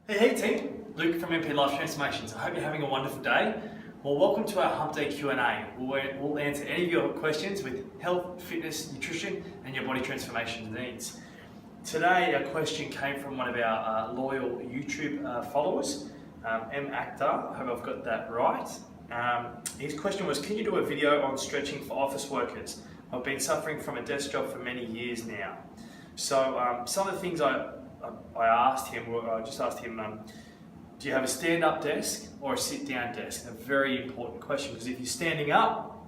Hey team, Luke from MP Life Transformations. I hope you're having a wonderful day. Well, welcome to our Hump Day Q&A. We'll answer any of your questions with health, fitness, nutrition and your body transformation needs. Today our question came from one of our loyal YouTube followers, M. Akhtar. I hope I've got that right. His question was, can you do a video on stretching for office workers? I've been suffering from a desk job for many years now. So some of the things I asked him, I just asked him, do you have a stand-up desk or a sit-down desk? A very important question, because if you're standing up,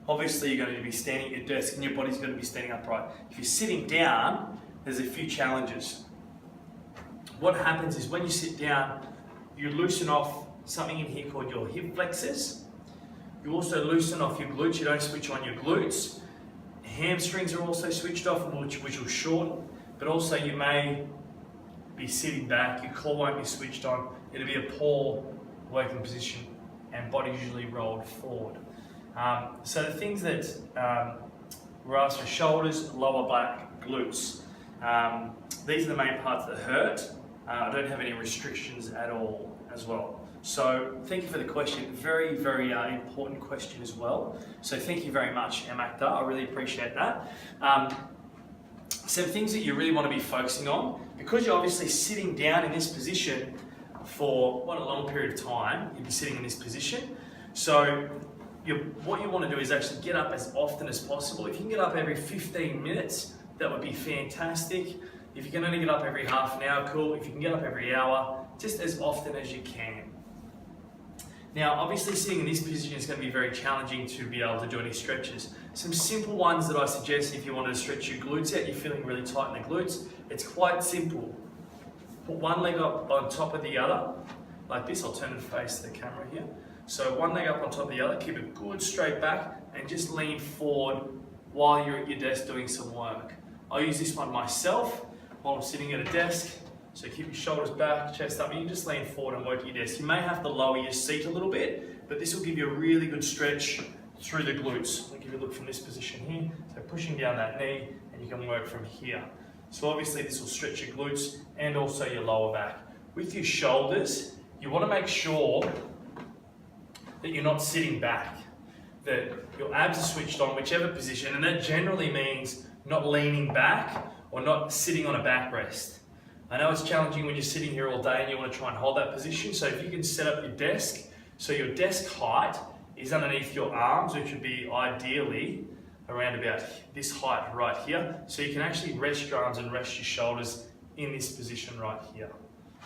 obviously you're going to be standing at your desk and your body's going to be standing upright. If you're sitting down, there's a few challenges. What happens is when you sit down, you loosen off something in here called your hip flexors. You also loosen off your glutes. You don't switch on your glutes. Hamstrings are also switched off, which will shorten. But also you may be sitting back, your core won't be switched on, it'll be a poor working position and body usually rolled forward. So the things that we're asked for: shoulders, lower back, glutes. These are the main parts that hurt. I don't have any restrictions at all as well. So thank you for the question. Very, very important question as well. So thank you very much, M. Akhtar. I really appreciate that. Some things that you really want to be focusing on, because you're obviously sitting down in this position for quite a long period of time. You'll be sitting in this position. So what you want to do is actually get up as often as possible. If you can get up every 15 minutes, that would be fantastic. If you can only get up every half an hour, cool. If you can get up every hour, just as often as you can. Now, obviously sitting in this position is going to be very challenging to be able to do any stretches. Some simple ones that I suggest if you want to stretch your glutes out, you're feeling really tight in the glutes, it's quite simple. Put one leg up on top of the other, like this. I'll turn and face the camera here. So one leg up on top of the other, keep it good straight back and just lean forward while you're at your desk doing some work. I use this one myself while I'm sitting at a desk. So keep your shoulders back, chest up, and you can just lean forward and work your desk. You may have to lower your seat a little bit, but this will give you a really good stretch through the glutes. I'll give you a look from this position here. So pushing down that knee, and you can work from here. So obviously this will stretch your glutes and also your lower back. With your shoulders, you want to make sure that you're not sitting back, that your abs are switched on, whichever position, and that generally means not leaning back or not sitting on a backrest. I know it's challenging when you're sitting here all day and you want to try and hold that position, so if you can set up your desk, so your desk height is underneath your arms, which would be ideally around about this height right here, so you can actually rest your arms and rest your shoulders in this position right here,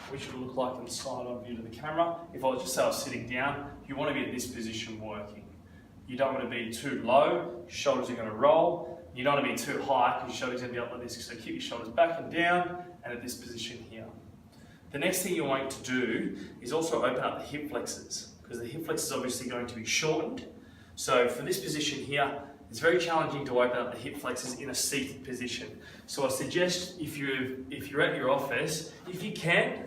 which would look like in the side on view to the camera. If I was just say I was sitting down, you want to be at this position working. You don't want to be too low, your shoulders are going to roll. You don't want to be too high because your shoulders are going to be up like this, so keep your shoulders back and down and at this position here. The next thing you want to do is also open up the hip flexors, because the hip flexors are obviously going to be shortened. So for this position here, it's very challenging to open up the hip flexors in a seated position. So I suggest if you're at your office, if you can,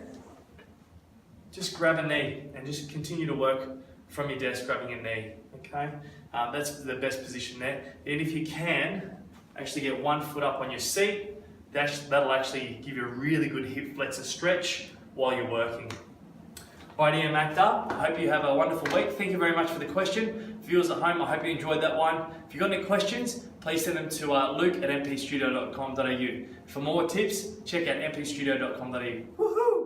just grab a knee and just continue to work from your desk grabbing a knee, okay? That's the best position there. And if you can, actually get one foot up on your seat, that'll actually give you a really good hip flexor stretch while you're working. Alrighty, M. Akhtar, I hope you have a wonderful week. Thank you very much for the question. Viewers at home, I hope you enjoyed that one. If you've got any questions, please send them to luke@mpstudio.com.au. For more tips, check out mpstudio.com.au. Woohoo!